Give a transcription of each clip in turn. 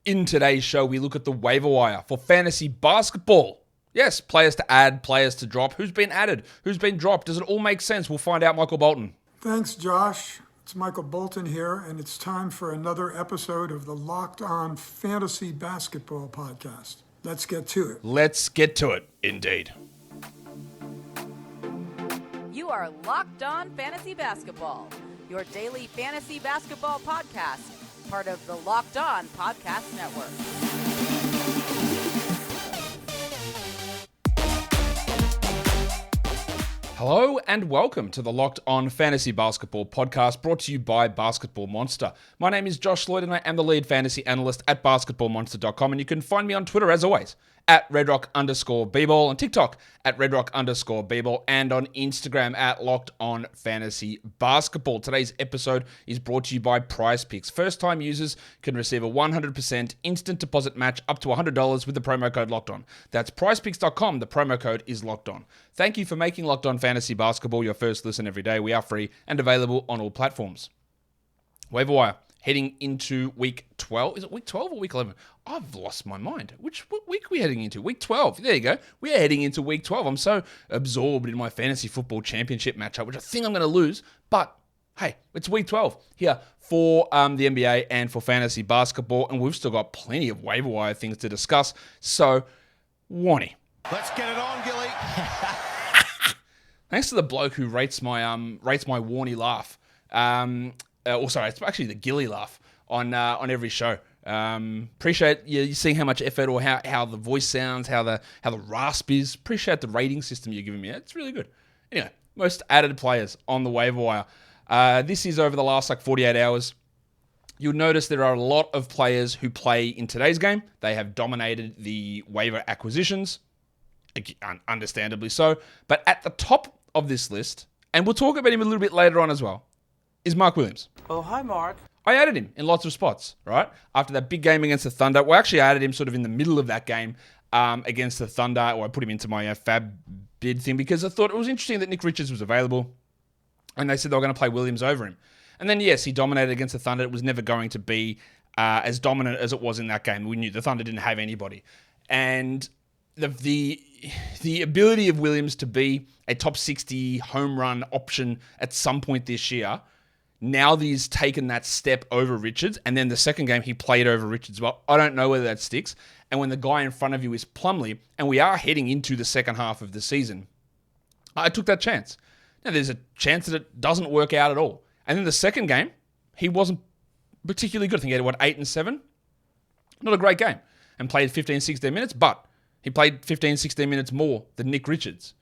In today's show, we look at the waiver wire for fantasy basketball. Yes, players to add, players to drop. Who's been added? Who's been dropped? Does it all make sense? We'll find out, Michael Bolton. Thanks, Josh. It's Michael Bolton here, and it's time for another episode of the Locked On Fantasy Basketball Podcast. Let's get to it. Let's get to it, indeed. You are Locked On Fantasy Basketball, your daily fantasy basketball podcast, part of the Locked On Podcast Network. Hello and welcome to the Locked On Fantasy Basketball Podcast, brought to you by Basketball Monster. My name is Josh Lloyd and I am the lead fantasy analyst at basketballmonster.com, and you can find me on Twitter as always at redrock_bball, on TikTok at redrock_bball, and on Instagram at Locked On Fantasy Basketball. Today's episode is brought to you by PrizePicks. First-time users can receive a 100% instant deposit match up to $100 with the promo code Locked On. That's PrizePicks.com. The promo code is Locked On. Thank you for making Locked On Fantasy Basketball your first listen every day. We are free and available on all platforms. Waiver wire. Heading into week 12. Is it week 12 or week 11? I've lost my mind. What week are we heading into? Week 12. There you go. We are heading into week 12. I'm so absorbed in my fantasy football championship matchup, which I think I'm going to lose. But hey, it's week 12 here for the NBA and for fantasy basketball. And we've still got plenty of waiver wire things to discuss. So, Warnie. Let's get it on, Gilly. Thanks to the bloke who rates my Warnie laugh. It's actually the Gilly laugh on every show. Appreciate you seeing how much effort or how the voice sounds, how the rasp is. Appreciate the rating system you're giving me. It's really good. Anyway, most added players on the waiver wire. This is over the last 48 hours. You'll notice there are a lot of players who play in today's game. They have dominated the waiver acquisitions, understandably so. But at the top of this list, and we'll talk about him a little bit later on as well, is Mark Williams. Oh, hi, Mark. I added him in lots of spots, right? After that big game against the Thunder. Well, actually, I added him sort of in the middle of that game against the Thunder, or I put him into my fab bid thing because I thought it was interesting that Nick Richards was available, and they said they were going to play Williams over him. And then, yes, he dominated against the Thunder. It was never going to be as dominant as it was in that game. We knew the Thunder didn't have anybody. And the ability of Williams to be a top 60 home run option at some point this year, now that he's taken that step over Richards, and then the second game he played over Richards, well, I don't know whether that sticks. And when the guy in front of you is Plumlee, and we are heading into the second half of the season, I took that chance. Now, there's a chance that it doesn't work out at all. And then the second game, he wasn't particularly good. I think he had, 8 and 7? Not a great game. And played 15, 16 minutes, but he played 15, 16 minutes more than Nick Richards.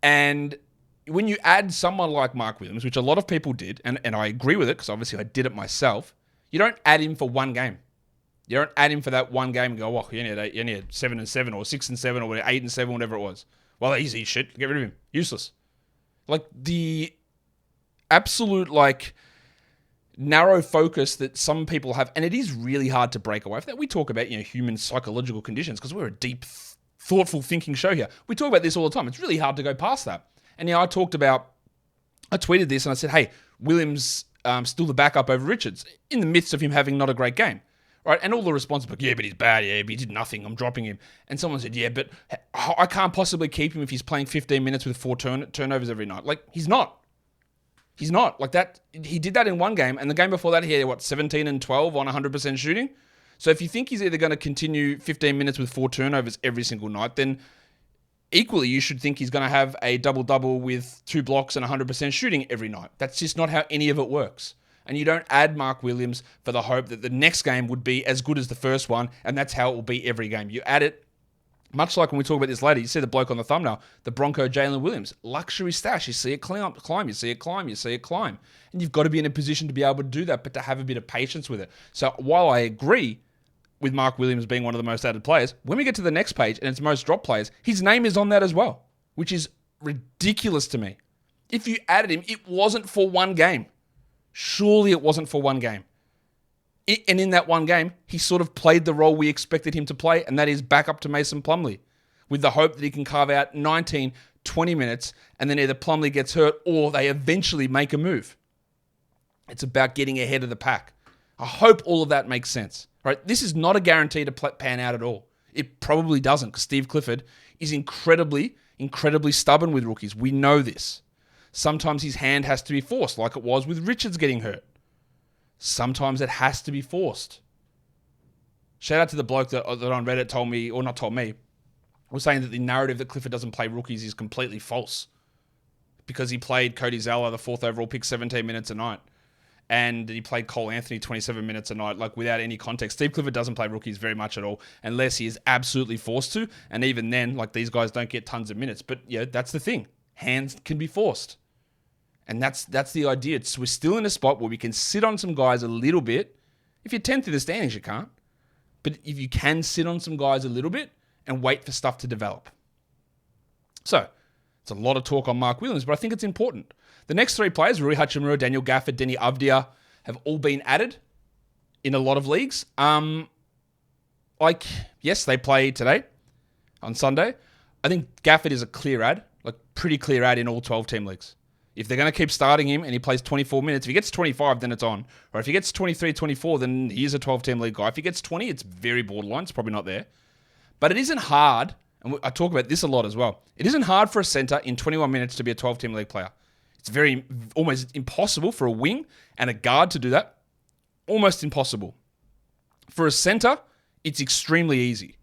And when you add someone like Mark Williams, which a lot of people did, and I agree with it because obviously I did it myself, you don't add him for one game. You don't add him for that one game and go, oh, you only had 7 and 7 or 6 and 7 or 8 and 7, whatever it was. Well, easy shit. Get rid of him. Useless. The absolute, narrow focus that some people have, and it is really hard to break away from that. We talk about, human psychological conditions because we're a deep, thoughtful thinking show here. We talk about this all the time. It's really hard to go past that. And I tweeted this and I said, hey, Williams still the backup over Richards in the midst of him having not a great game, right? And all the responses were, yeah, but he's bad. Yeah, but he did nothing. I'm dropping him. And someone said, yeah, but I can't possibly keep him if he's playing 15 minutes with 4 turnovers every night. He's not. He's not. That. He did that in one game, and the game before that he had, 17 and 12 on 100% shooting? So if you think he's either going to continue 15 minutes with 4 turnovers every single night, then equally, you should think he's going to have a double-double with 2 blocks and 100% shooting every night. That's just not how any of it works. And you don't add Mark Williams for the hope that the next game would be as good as the first one, and that's how it will be every game. You add it, much like when we talk about this later, you see the bloke on the thumbnail, the Bronco Jalen Williams, luxury stash. You see it climb, you see it climb, you see it climb. And you've got to be in a position to be able to do that, but to have a bit of patience with it. So while I agree with Mark Williams being one of the most added players, when we get to the next page and it's most dropped players, his name is on that as well, which is ridiculous to me. If you added him, it wasn't for one game. Surely it wasn't for one game. And in that one game, he sort of played the role we expected him to play, and that is back up to Mason Plumlee, with the hope that he can carve out 19, 20 minutes, and then either Plumlee gets hurt or they eventually make a move. It's about getting ahead of the pack. I hope all of that makes sense. right? This is not a guarantee to pan out at all. It probably doesn't because Steve Clifford is incredibly stubborn with rookies. We know this. Sometimes his hand has to be forced, like it was with Richards getting hurt. Sometimes it has to be forced. Shout out to the bloke that on Reddit told me, or not told me, was saying that the narrative that Clifford doesn't play rookies is completely false because he played Cody Zeller, the 4th overall pick, 17 minutes a night. And he played Cole Anthony 27 minutes a night, like without any context. Steve Clifford doesn't play rookies very much at all, unless he is absolutely forced to. And even then, like these guys don't get tons of minutes. But yeah, that's the thing. Hands can be forced. And that's the idea. We're still in a spot where we can sit on some guys a little bit. If you're 10th in the standings, you can't. But if you can sit on some guys a little bit and wait for stuff to develop. So, it's a lot of talk on Mark Williams, but I think it's important. The next 3 players, Rui Hachimura, Daniel Gafford, Denny Avdia, have all been added in a lot of leagues. Yes, they play today on Sunday. I think Gafford is a clear ad, like pretty clear ad in all 12-team leagues. If they're going to keep starting him and he plays 24 minutes, if he gets 25, then it's on. Or if he gets 23, 24, then he is a 12-team league guy. If he gets 20, it's very borderline. It's probably not there. But it isn't hard, and I talk about this a lot as well. It isn't hard for a center in 21 minutes to be a 12-team league player. It's almost impossible for a wing and a guard to do that. Almost impossible. For a center, it's extremely easy.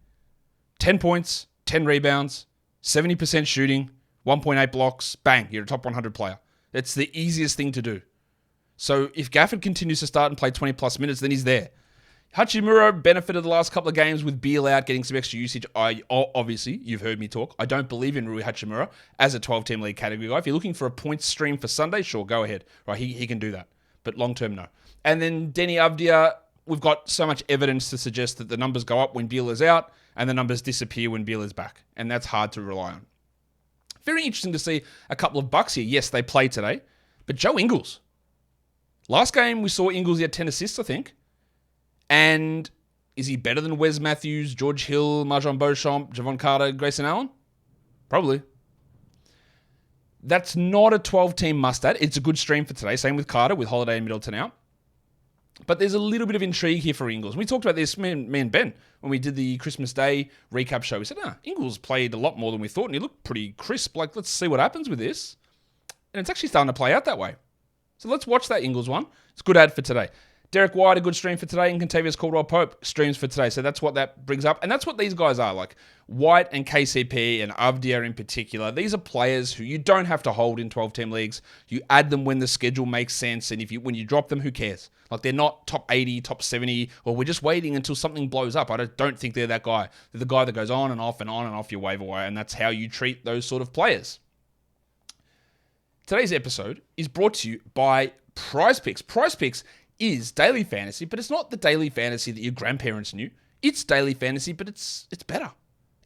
10 points, 10 rebounds, 70% shooting, 1.8 blocks, bang, you're a top 100 player. That's the easiest thing to do. So if Gafford continues to start and play 20 plus minutes, then he's there. Hachimura benefited the last couple of games with Beal out, getting some extra usage. Obviously, you've heard me talk. I don't believe in Rui Hachimura as a 12-team league category guy. If you're looking for a points stream for Sunday, sure, go ahead. Right, he can do that. But long-term, no. And then Denny Avdia, we've got so much evidence to suggest that the numbers go up when Beal is out and the numbers disappear when Beal is back. And that's hard to rely on. Very interesting to see a couple of Bucks here. Yes, they play today. But Joe Ingles. Last game, we saw Ingles, he had 10 assists, I think. And is he better than Wes Matthews, George Hill, Marjon Beauchamp, Javon Carter, Grayson Allen? Probably. That's not a 12-team must-add. It's a good stream for today. Same with Carter, with Holiday and Middleton out. But there's a little bit of intrigue here for Ingles. We talked about this, me and Ben, when we did the Christmas Day recap show. We said, Ingles played a lot more than we thought, and he looked pretty crisp. Like, let's see what happens with this. And it's actually starting to play out that way. So let's watch that Ingles one. It's a good ad for today. Derek White, a good stream for today, and Contavious Caldwell-Pope streams for today. So that's what that brings up. And that's what these guys are. Like White and KCP and Avdia in particular, these are players who you don't have to hold in 12-team leagues. You add them when the schedule makes sense. And when you drop them, who cares? Like they're not top 80, top 70, or we're just waiting until something blows up. I don't think they're that guy. They're the guy that goes on and off and on and off your waiver wire. And that's how you treat those sort of players. Today's episode is brought to you by PrizePicks. PrizePicks is daily fantasy, but it's not the daily fantasy that your grandparents knew. It's daily fantasy, but it's better.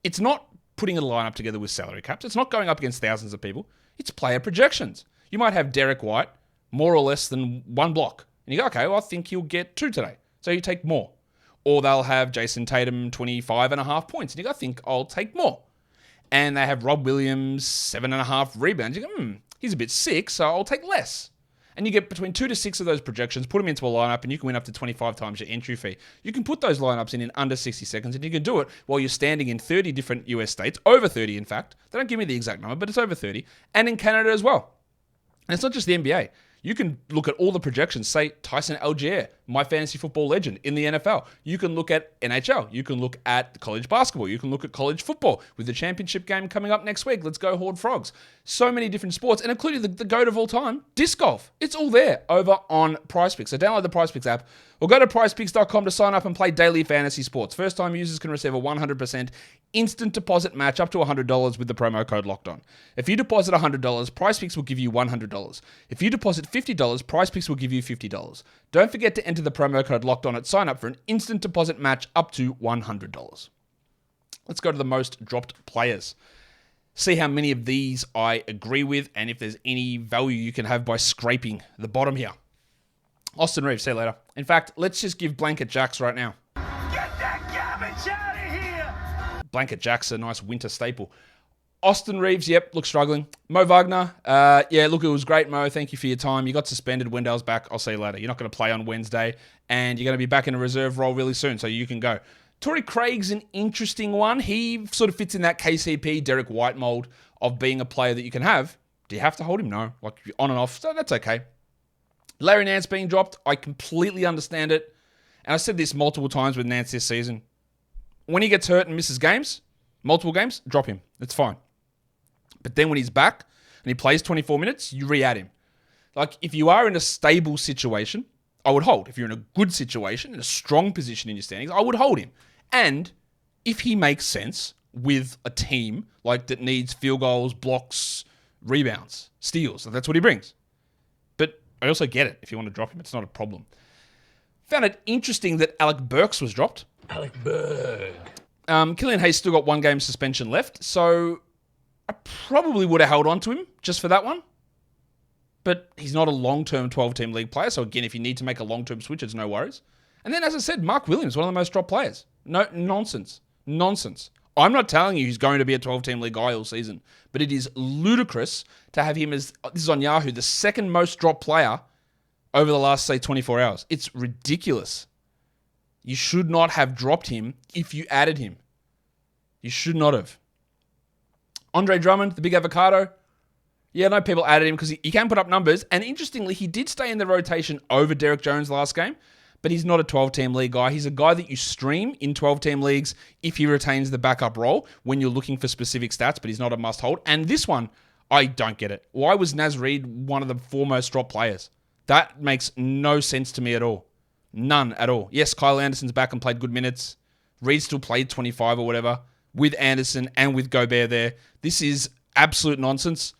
It's not putting a lineup together with salary caps. It's not going up against thousands of people. It's player projections. You might have Derek White more or less than 1 block. And you go, okay, well, I think he'll get 2 today. So you take more. Or they'll have Jason Tatum 25.5 points. And you go, I think I'll take more. And they have Rob Williams 7.5 rebounds. You go, he's a bit sick, so I'll take less. And you get between 2 to 6 of those projections, put them into a lineup, and you can win up to 25 times your entry fee. You can put those lineups in under 60 seconds, and you can do it while you're standing in 30 different US states, over 30 in fact. They don't give me the exact number, but it's over 30, and in Canada as well. And it's not just the NBA. You can look at all the projections, say Tyson Algier, my fantasy football legend in the NFL. You can look at NHL. You can look at college basketball. You can look at college football with the championship game coming up next week. Let's go Horde Frogs. So many different sports, and including the GOAT of all time, disc golf. It's all there over on PrizePicks. So download the PrizePicks app or go to prizepicks.com to sign up and play daily fantasy sports. First-time users can receive a 100% instant deposit match up to $100 with the promo code LOCKEDON. If you deposit $100, PrizePicks will give you $100. If you deposit $50, PrizePicks will give you $50. Don't forget to enter the promo code LOCKEDON at sign up for an instant deposit match up to $100. Let's go to the most dropped players. See how many of these I agree with and if there's any value you can have by scraping the bottom here. Austin Reeves, see you later. In fact, let's just give Blanket Jacks right now. Get that garbage out of here! Blanket Jacks, a nice winter staple. Austin Reeves, yep, looks struggling. Mo Wagner, yeah, look, it was great, Mo. Thank you for your time. You got suspended. Wendell's back. I'll see you later. You're not going to play on Wednesday, and you're going to be back in a reserve role really soon, so you can go. Torrey Craig's an interesting one. He sort of fits in that KCP, Derek White mold of being a player that you can have. Do you have to hold him? No. Like, on and off, so that's okay. Larry Nance being dropped, I completely understand it. And I said this multiple times with Nance this season. When he gets hurt and misses games, multiple games, drop him. It's fine. But then when he's back and he plays 24 minutes, you re-add him. Like, if you are in a stable situation, I would hold. If you're in a good situation, in a strong position in your standings, I would hold him. And if he makes sense with a team like that needs field goals, blocks, rebounds, steals, that's what he brings. But I also get it. If you want to drop him, it's not a problem. Found it interesting that Alec Burks was dropped. Alec Burke. Killian Hayes still got 1 game suspension left, so I probably would have held on to him just for that one. But he's not a long-term 12-team league player, so again, if you need to make a long-term switch, it's no worries. And then, as I said, Mark Williams, one of the most dropped players. No, nonsense. I'm not telling you he's going to be a 12-team league guy all season, but it is ludicrous to have him as, this is on Yahoo, the second most dropped player over the last, say, 24 hours. It's ridiculous. You should not have dropped him if you added him. You should not have. Andre Drummond, the big avocado. Yeah, I know people added him because he can put up numbers. And interestingly, he did stay in the rotation over Derek Jones last game, but he's not a 12-team league guy. He's a guy that you stream in 12-team leagues if he retains the backup role when you're looking for specific stats, but he's not a must-hold. And this one, I don't get it. Why was Naz Reid one of the foremost drop players? That makes no sense to me at all. None at all. Yes, Kyle Anderson's back and played good minutes. Reid still played 25 or whatever with Anderson and with Gobert there. This is absolute nonsense.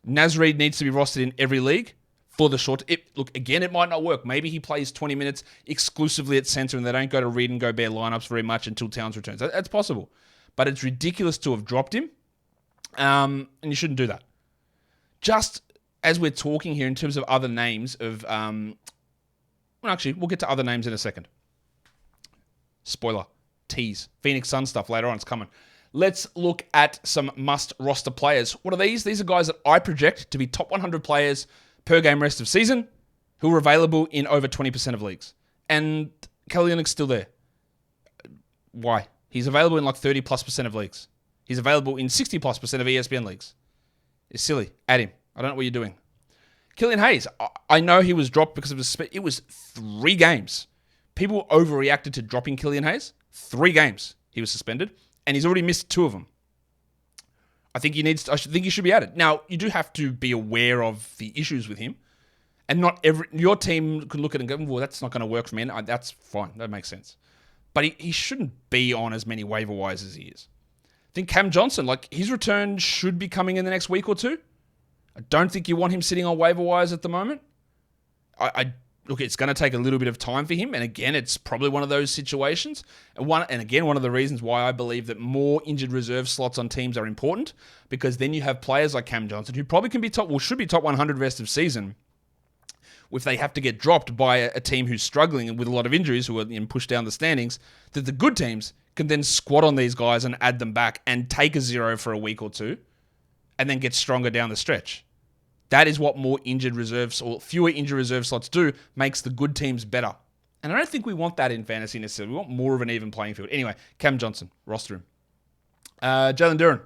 Naz Reid needs to be rostered in every league for the short. Look, again, it might not work. Maybe he plays 20 minutes exclusively at center and they don't go to Reid and Gobert lineups very much until Towns returns. That's possible. But it's ridiculous to have dropped him. And you shouldn't do that. Just as we're talking here in terms of other names of... well, actually, we'll get to other names in a second. Spoiler. Tease. Phoenix Sun stuff later on. It's coming. Let's look at some must-roster players. What are these? These are guys that I project to be top 100 players per game rest of season who are available in over 20% of leagues. And Kelly Olynyk's still there. Why? He's available in like 30+% of leagues. He's available in 60+% of ESPN leagues. It's silly. Add him. I don't know what you're doing. Killian Hayes. I know he was dropped because it was 3 games. People overreacted to dropping Killian Hayes. 3 games he was suspended. And he's already missed 2 of them. I think he should be added. Now, you do have to be aware of the issues with him. And not your team could look at it and go, well, that's not going to work for me. And that's fine. That makes sense. But he shouldn't be on as many waiver wires as he is. I think Cam Johnson, his return should be coming in the next week or 2. I don't think you want him sitting on waiver wires at the moment. Look, it's going to take a little bit of time for him. And again, it's probably one of those situations. And again, one of the reasons why I believe that more injured reserve slots on teams are important, because then you have players like Cam Johnson, who probably should be top 100 rest of season, if they have to get dropped by a team who's struggling and with a lot of injuries, who are pushed down the standings, that the good teams can then squat on these guys and add them back and take a 0 for a week or 2 and then get stronger down the stretch. That is what more injured reserves or fewer injured reserve slots do, makes the good teams better. And I don't think we want that in fantasy necessarily. We want more of an even playing field. Anyway, Cam Johnson, roster him. Jalen Duren.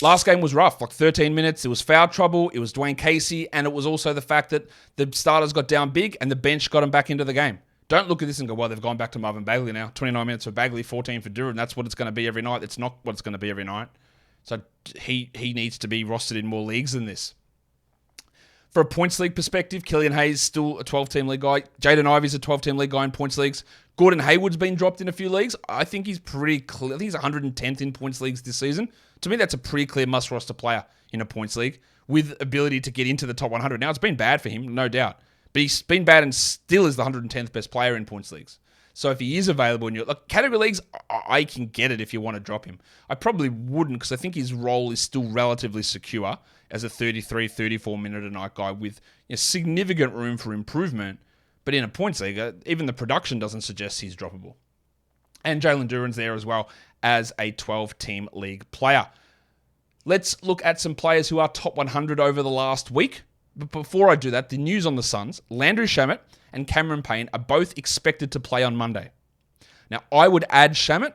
Last game was rough, 13 minutes. It was foul trouble. It was Dwayne Casey. And it was also the fact that the starters got down big and the bench got them back into the game. Don't look at this and go, well, they've gone back to Marvin Bagley now. 29 minutes for Bagley, 14 for Duren. That's what it's going to be every night. It's not what it's going to be every night. So he needs to be rostered in more leagues than this. For a points league perspective, Killian Hayes still a 12-team league guy. Jaden Ivey's a 12-team league guy in points leagues. Gordon Hayward's been dropped in a few leagues. I think he's pretty clear. I think he's 110th in points leagues this season. To me, that's a pretty clear must-roster player in a points league with ability to get into the top 100. Now, it's been bad for him, no doubt. But he's been bad and still is the 110th best player in points leagues. So if he is available in your category leagues, I can get it if you want to drop him. I probably wouldn't, because I think his role is still relatively secure as a 33, 34 minute a night guy with significant room for improvement. But in a points league, even the production doesn't suggest he's droppable. And Jalen Duren's there as well as a 12-team league player. Let's look at some players who are top 100 over the last week. But before I do that, the news on the Suns, Landry Shamet and Cameron Payne are both expected to play on Monday. Now, I would add Shamet.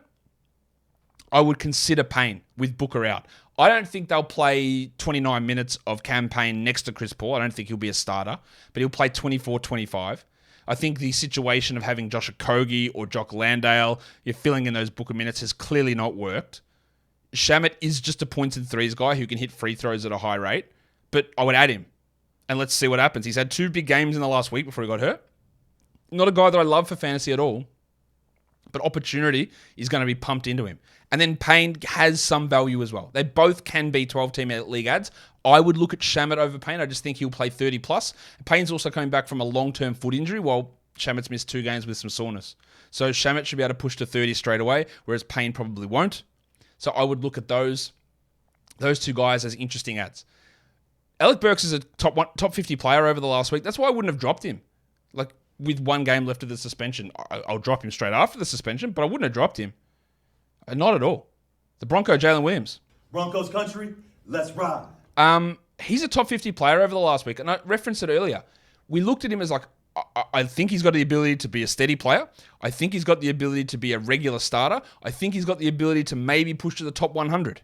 I would consider Payne with Booker out. I don't think they'll play 29 minutes of Cam Payne next to Chris Paul. I don't think he'll be a starter, but he'll play 24-25. I think the situation of having Josh Okogie or Jock Landale, you're filling in those Booker minutes, has clearly not worked. Shamet is just a points and threes guy who can hit free throws at a high rate, but I would add him. And let's see what happens. He's had 2 big games in the last week before he got hurt. Not a guy that I love for fantasy at all, but opportunity is going to be pumped into him. And then Payne has some value as well. They both can be 12-team league ads. I would look at Shamet over Payne. I just think he'll play 30+. Payne's also coming back from a long-term foot injury, while Shamet's missed 2 games with some soreness. So Shamet should be able to push to 30 straight away, whereas Payne probably won't. So I would look at those 2 guys as interesting ads. Alec Burks is a top 50 player over the last week. That's why I wouldn't have dropped him. Like, with 1 game left of the suspension, I'll drop him straight after the suspension, but I wouldn't have dropped him. Not at all. The Bronco, Jalen Williams. Broncos country, let's ride. He's a top 50 player over the last week, and I referenced it earlier. We looked at him as like, I think he's got the ability to be a steady player. I think he's got the ability to be a regular starter. I think he's got the ability to maybe push to the top 100.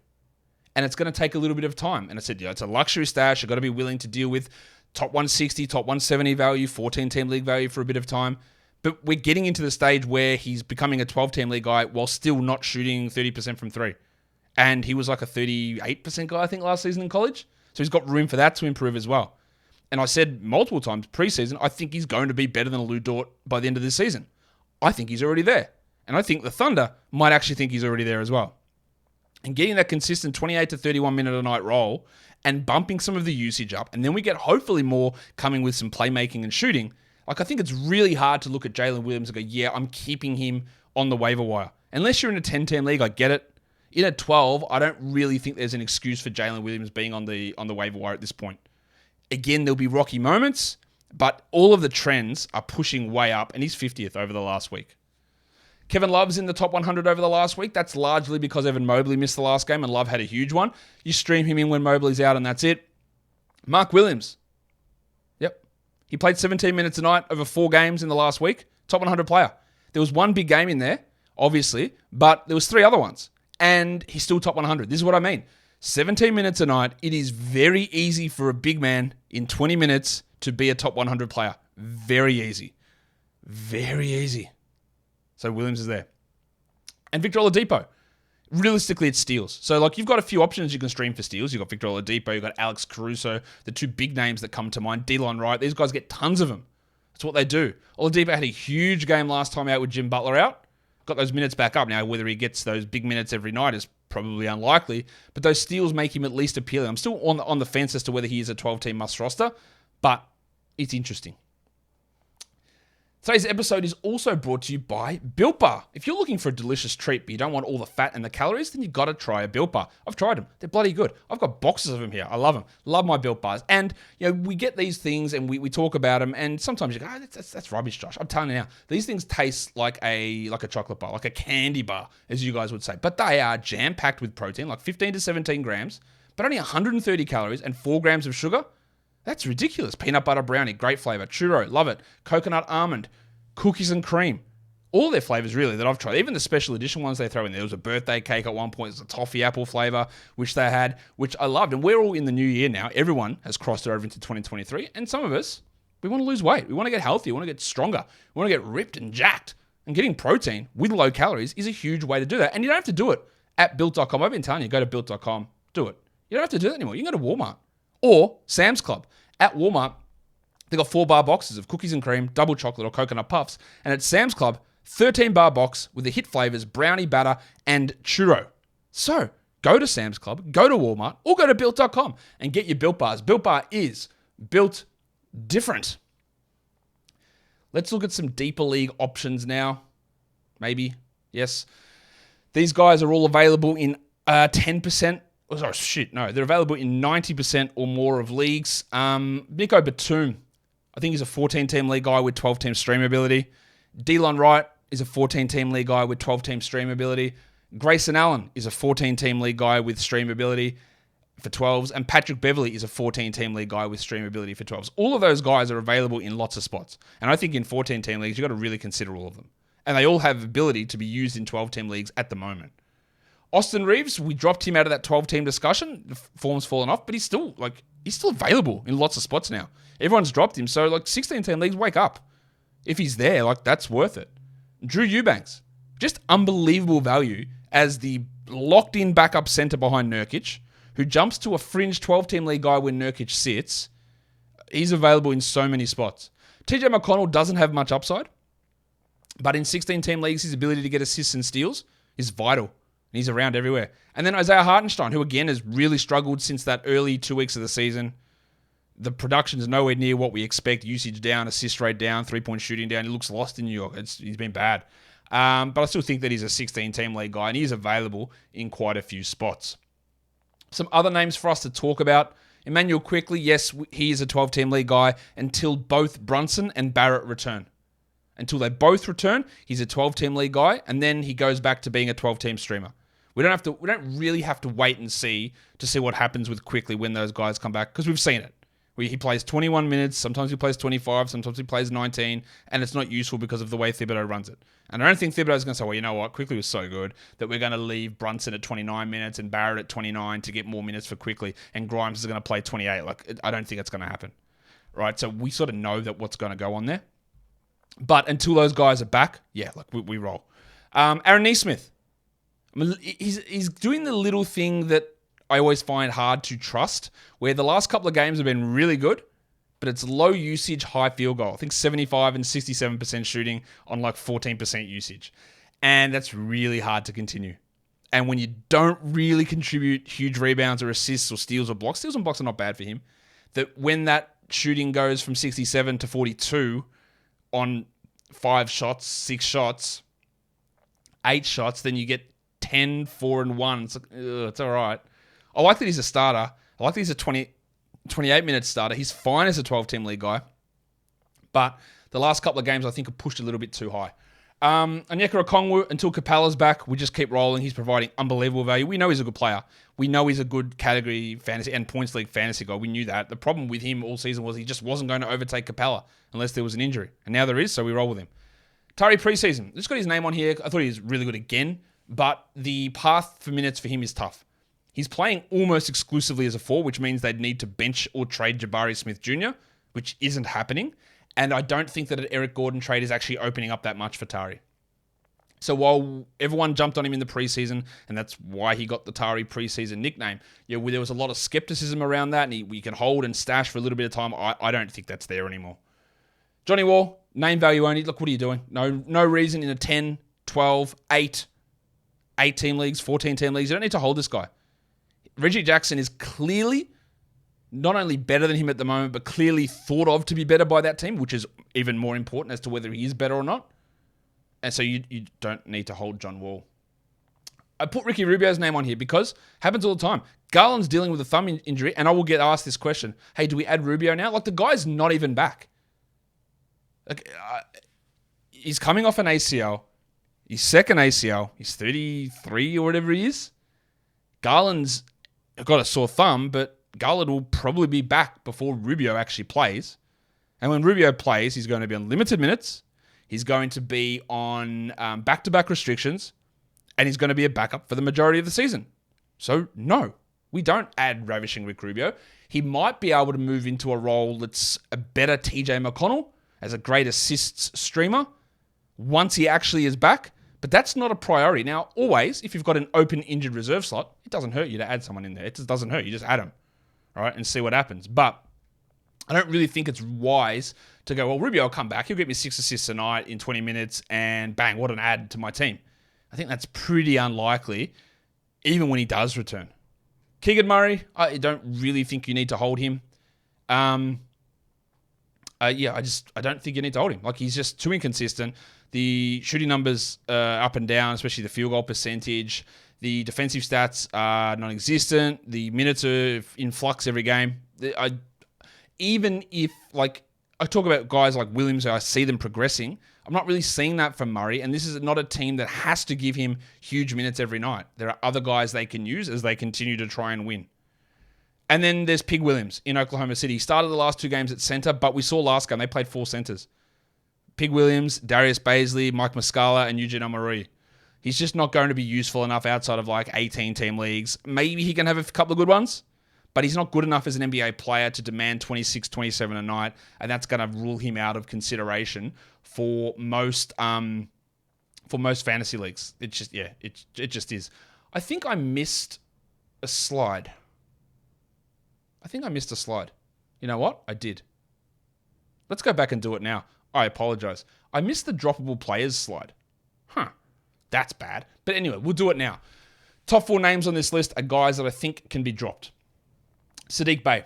And it's going to take a little bit of time. And I said, it's a luxury stash. You've got to be willing to deal with top 160, top 170 value, 14-team league value for a bit of time. But we're getting into the stage where he's becoming a 12-team league guy while still not shooting 30% from 3. And he was like a 38% guy, I think, last season in college. So he's got room for that to improve as well. And I said multiple times preseason, I think he's going to be better than Lou Dort by the end of this season. I think he's already there. And I think the Thunder might actually think he's already there as well. And getting that consistent 28 to 31 minute a night role and bumping some of the usage up, and then we get hopefully more coming with some playmaking and shooting. Like, I think it's really hard to look at Jalen Williams and go, yeah, I'm keeping him on the waiver wire. Unless you're in a 10-team league, I get it. In a 12, I don't really think there's an excuse for Jalen Williams being on the waiver wire at this point. Again, there'll be rocky moments, but all of the trends are pushing way up, and he's 50th over the last week. Kevin Love's in the top 100 over the last week. That's largely because Evan Mobley missed the last game and Love had a huge one. You stream him in when Mobley's out and that's it. Mark Williams. Yep. He played 17 minutes a night over 4 games in the last week. Top 100 player. There was 1 big game in there, obviously, but there was 3 other ones. And he's still top 100. This is what I mean. 17 minutes a night. It is very easy for a big man in 20 minutes to be a top 100 player. Very easy. Very easy. So Williams is there. And Victor Oladipo. Realistically, it's steals. So, like, you've got a few options you can stream for steals. You've got Victor Oladipo, you've got Alex Caruso, the 2 big names that come to mind. Delon Wright. These guys get tons of them. That's what they do. Oladipo had a huge game last time out with Jim Butler out. Got those minutes back up. Now, whether he gets those big minutes every night is probably unlikely, but those steals make him at least appealing. I'm still on the fence as to whether he is a 12-team must roster, but it's interesting. Today's episode is also brought to you by Built Bar. If you're looking for a delicious treat, but you don't want all the fat and the calories, then you've got to try a Built Bar. I've tried them. They're bloody good. I've got boxes of them here. I love them. Love my Built Bars. And, we get these things and we talk about them, and sometimes you go, that's rubbish, Josh. I'm telling you now, these things taste like a chocolate bar, like a candy bar, as you guys would say. But they are jam-packed with protein, like 15 to 17 grams, but only 130 calories and 4 grams of sugar. That's ridiculous. Peanut butter brownie, great flavor. Churro, love it. Coconut almond. Cookies and cream. All their flavors, really, that I've tried. Even the special edition ones they throw in there. There was a birthday cake at one point. There's a toffee apple flavor, which they had, which I loved. And we're all in the new year now. Everyone has crossed over into 2023. And some of us, we want to lose weight. We want to get healthy. We want to get stronger. We want to get ripped and jacked. And getting protein with low calories is a huge way to do that. And you don't have to do it at Built.com. I've been telling you, go to Built.com. Do it. You don't have to do that anymore. You can go to Walmart or Sam's Club. At Walmart, they got 4-bar boxes of cookies and cream, double chocolate or coconut puffs. And at Sam's Club, 13-bar box with the hit flavors, brownie batter and churro. So go to Sam's Club, go to Walmart, or go to Built.com and get your Built Bars. Built Bar is built different. Let's look at some deeper league options now. Maybe. Yes. These guys are all available in 10%. Oh, shit, no. They're available in 90% or more of leagues. Nico Batum. I think he's a 14-team league guy with 12-team stream ability. Delon Wright, is a 14-team league guy with 12-team streamability. Grayson Allen is a 14-team league guy with streamability for 12s. And Patrick Beverley is a 14-team league guy with streamability for 12s. All of those guys are available in lots of spots. And I think in 14-team leagues, you've got to really consider all of them. And they all have ability to be used in 12-team leagues at the moment. Austin Reeves, we dropped him out of that 12-team discussion. The form's fallen off, but he's still available in lots of spots now. Everyone's dropped him. So 16-team leagues, wake up. If he's there, that's worth it. Drew Eubanks, just unbelievable value as the locked-in backup center behind Nurkic, who jumps to a fringe 12-team league guy when Nurkic sits. He's available in so many spots. TJ McConnell doesn't have much upside, but in 16-team leagues, his ability to get assists and steals is vital. And he's around everywhere. And then Isaiah Hartenstein, who again has really struggled since that early 2 weeks of the season. The production's nowhere near what we expect. Usage down, assist rate down, three-point shooting down. He looks lost in New York. He's been bad. But I still think that he's a 16-team league guy, and he's available in quite a few spots. Some other names for us to talk about. Emmanuel Quickley, yes, he is a 12-team league guy until both Brunson and Barrett return. Until they both return, he's a 12-team league guy, and then he goes back to being a 12-team streamer. We don't really have to wait and see what happens with Quickley when those guys come back, because we've seen it. He plays 21 minutes, sometimes he plays 25, sometimes he plays 19, and it's not useful because of the way Thibodeau runs it. And I don't think Thibodeau's going to say, well, you know what, Quickley was so good that we're going to leave Brunson at 29 minutes and Barrett at 29 to get more minutes for Quickley, and Grimes is going to play 28. I don't think it's going to happen. Right? So we sort of know that what's going to go on there. But until those guys are back, we roll. Aaron Nesmith. He's doing the little thing that I always find hard to trust, where the last couple of games have been really good, but it's low usage, high field goal. I think 75 and 67% shooting on 14% usage. And that's really hard to continue. And when you don't really contribute huge rebounds or assists or steals or blocks are not bad for him, that when that shooting goes from 67 to 42 on 5 shots, 6 shots, 8 shots, then you get 10, 4, and 1. It's all right. I like that he's a starter. I like that he's a 28-minute starter. He's fine as a 12-team league guy. But the last couple of games, I think, have pushed a little bit too high. Onyeka Okongwu, until Capela's back, we just keep rolling. He's providing unbelievable value. We know he's a good player. We know he's a good category fantasy and points league fantasy guy. We knew that. The problem with him all season was he just wasn't going to overtake Capela unless there was an injury. And now there is, so we roll with him. Tari preseason. Just got his name on here. I thought he was really good again. But the path for minutes for him is tough. He's playing almost exclusively as a 4, which means they'd need to bench or trade Jabari Smith Jr., which isn't happening. And I don't think that an Eric Gordon trade is actually opening up that much for Tari. So while everyone jumped on him in the preseason, and that's why he got the Tari preseason nickname, there was a lot of skepticism around that, and we can hold and stash for a little bit of time. I don't think that's there anymore. Johnny Wall, name value only. Look, what are you doing? No reason in a 10, 12, 8-team leagues, 14-team leagues. You don't need to hold this guy. Reggie Jackson is clearly not only better than him at the moment, but clearly thought of to be better by that team, which is even more important as to whether he is better or not. And so you don't need to hold John Wall. I put Ricky Rubio's name on here because it happens all the time. Garland's dealing with a thumb injury, and I will get asked this question. Hey, do we add Rubio now? The guy's not even back. He's coming off an ACL. His second ACL. He's 33 or whatever he is. Garland's got a sore thumb, but Garland will probably be back before Rubio actually plays. And when Rubio plays, he's going to be on limited minutes. He's going to be on back-to-back restrictions. And he's going to be a backup for the majority of the season. So, no, we don't add Ravishing Rick Rubio. He might be able to move into a role that's a better TJ McConnell as a great assists streamer once he actually is back. But that's not a priority. Now, always, if you've got an open injured reserve slot, it doesn't hurt you to add someone in there. It just doesn't hurt. You just add them, all right, and see what happens. But I don't really think it's wise to go, well, Rubio will come back. He'll get me 6 assists a night in 20 minutes, and bang, what an add to my team. I think that's pretty unlikely, even when he does return. Keegan Murray, I don't really think you need to hold him. I don't think you need to hold him. He's just too inconsistent. The shooting numbers up and down, especially the field goal percentage. The defensive stats are non-existent. The minutes are in flux every game. Even if, I talk about guys like Williams, I see them progressing. I'm not really seeing that from Murray, and this is not a team that has to give him huge minutes every night. There are other guys they can use as they continue to try and win. And then there's Pig Williams in Oklahoma City. He started the last 2 games at center, but we saw last game they played 4 centers. Pig Williams, Darius Baisley, Mike Muscala, and Eugene Omoruyi. He's just not going to be useful enough outside of like 18-team leagues. Maybe he can have a couple of good ones, but he's not good enough as an NBA player to demand 26, 27 a night, and that's going to rule him out of consideration for most fantasy leagues. It just is. I think I missed a slide. You know what? I did. Let's go back and do it now. I apologize. I missed the Dropable Players slide. That's bad. But anyway, we'll do it now. Top 4 names on this list are guys that I think can be dropped. Sadiq Bey.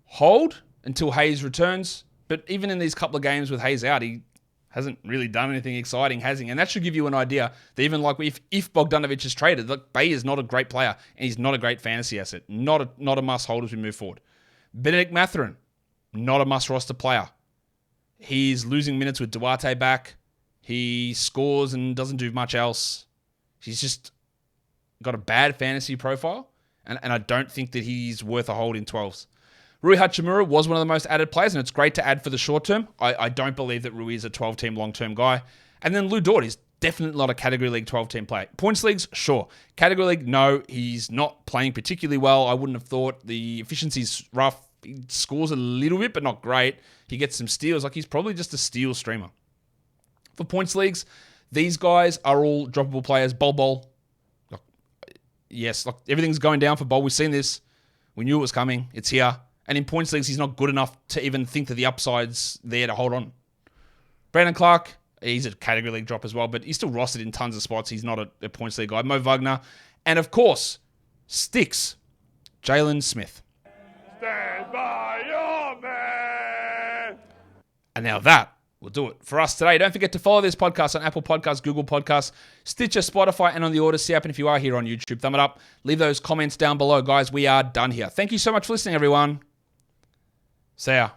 Hold until Hayes returns. But even in these couple of games with Hayes out, he hasn't really done anything exciting, has he? And that should give you an idea that even like if Bogdanovic is traded, look, Bey is not a great player and he's not a great fantasy asset. Not a must hold as we move forward. Bennedict Mathurin. Not a must roster player. He's losing minutes with Duarte back. He scores and doesn't do much else. He's just got a bad fantasy profile, and I don't think that he's worth a hold in 12s. Rui Hachimura was one of the most added players, and it's great to add for the short term. I don't believe that Rui is a 12-team long-term guy. And then Lou Dort is definitely not a Category League 12-team player. Points leagues, sure. Category League, no. He's not playing particularly well. I wouldn't have thought. The efficiency's rough. He scores a little bit, but not great. He gets some steals. Like, he's probably just a steal streamer. For points leagues, these guys are all droppable players. Bol. Yes, like everything's going down for Bol. We've seen this. We knew it was coming. It's here. And in points leagues, he's not good enough to even think that the upside's there to hold on. Brandon Clark, he's a Category League drop as well, but he's still rostered in tons of spots. He's not a points league guy. Mo Wagner. And of course, sticks, Jalen Smith. Stand by your man. And now that will do it for us today. Don't forget to follow this podcast on Apple Podcasts, Google Podcasts, Stitcher, Spotify, and on the Odyssey app. And if you are here on YouTube, thumb it up. Leave those comments down below. Guys, we are done here. Thank you so much for listening, everyone. See ya.